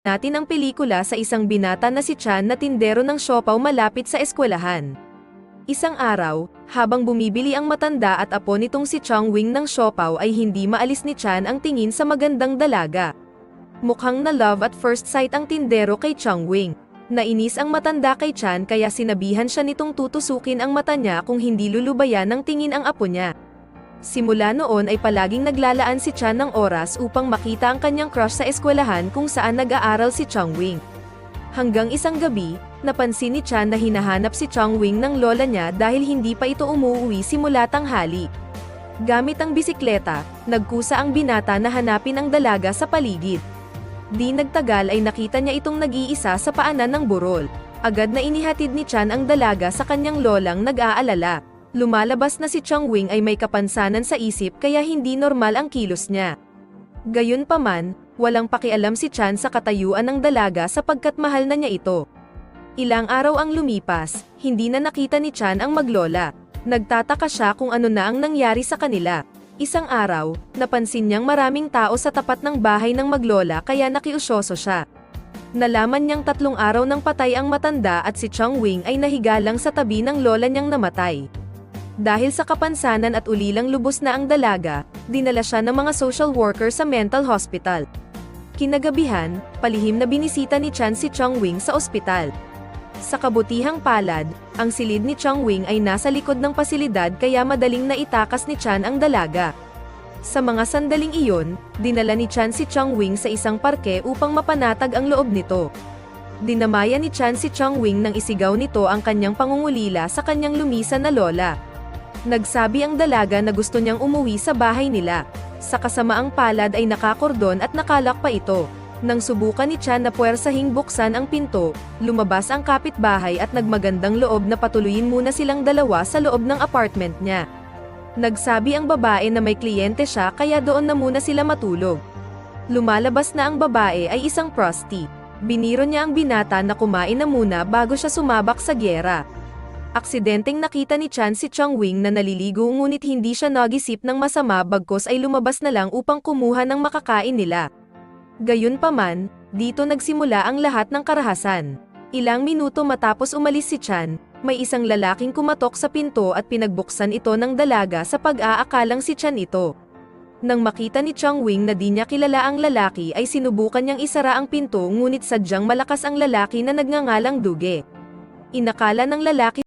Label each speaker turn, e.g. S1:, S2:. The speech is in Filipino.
S1: natin ang pelikula sa isang binata na si Chan na tindero ng siopaw malapit sa eskwelahan. Isang araw, habang bumibili ang matanda at apo nitong si Chong Wing ng siopaw ay hindi maalis ni Chan ang tingin sa magandang dalaga. Mukhang na love at first sight ang tindero kay Chong Wing. Nainis ang matanda kay Chan kaya sinabihan siya nitong tutusukin ang mata niya kung hindi lulubayan ng tingin ang apo niya. Simula noon ay palaging naglalaan si Chan ng oras upang makita ang kanyang crush sa eskwelahan kung saan nag-aaral si Chong Wing. Hanggang isang gabi, napansin ni Chan na hinahanap si Chong Wing ng lola niya dahil hindi pa ito umuwi simula tanghali. Gamit ang bisikleta, nagkusa ang binata na hanapin ang dalaga sa paligid. Di nagtagal ay nakita niya itong nag-iisa sa paanan ng burol. Agad na inihatid ni Chan ang dalaga sa kanyang lolang nag-aalala. Lumalabas na si Chong Wing ay may kapansanan sa isip kaya hindi normal ang kilos niya. Gayunpaman, walang pakialam si Chan sa katayuan ng dalaga sapagkat mahal na niya ito. Ilang araw ang lumipas, hindi na nakita ni Chan ang maglola. Nagtataka siya kung ano na ang nangyari sa kanila. Isang araw, napansin niyang maraming tao sa tapat ng bahay ng maglola kaya nakiusyoso siya. Nalaman niyang 3 araw nang patay ang matanda at si Chong Wing ay nahiga lang sa tabi ng lola niyang namatay. Dahil sa kapansanan at ulilang lubos na ang dalaga, dinala siya ng mga social worker sa mental hospital. Kinagabihan, palihim na binisita ni Chan si Chong Wing sa ospital. Sa kabutihang palad, ang silid ni Chong Wing ay nasa likod ng pasilidad kaya madaling naitakas ni Chan ang dalaga. Sa mga sandaling iyon, dinala ni Chan si Chong Wing sa isang parke upang mapanatag ang loob nito. Dinamaya ni Chan si Chong Wing nang isigaw nito ang kanyang pangungulila sa kanyang lumisan na lola. Nagsabi ang dalaga na gusto niyang umuwi sa bahay nila. Sa kasamaang palad ay nakakordon at nakalak pa ito. Nang subukan ni Chan na puwersahing buksan ang pinto, lumabas ang kapitbahay at nagmagandang loob na patuloyin muna silang dalawa sa loob ng apartment niya. Nagsabi ang babae na may kliyente siya kaya doon na muna sila matulog. Lumalabas na ang babae ay isang prosti. Biniro niya ang binata na kumain na muna bago siya sumabak sa gyera. Aksidenteng nakita ni Chan si Chong Wing na naliligo ngunit hindi siya nagisip ng masama bagkos ay lumabas na lang upang kumuha ng makakain nila. Gayunpaman, dito nagsimula ang lahat ng karahasan. Ilang minuto matapos umalis si Chan, may isang lalaking kumatok sa pinto at pinagbuksan ito ng dalaga sa pag-aakalang si Chan ito. Nang makita ni Chong Wing na di niya kilala ang lalaki ay sinubukan niyang isara ang pinto ngunit sadyang malakas ang lalaki na nagngangalang Duge. Inakala ng lalaki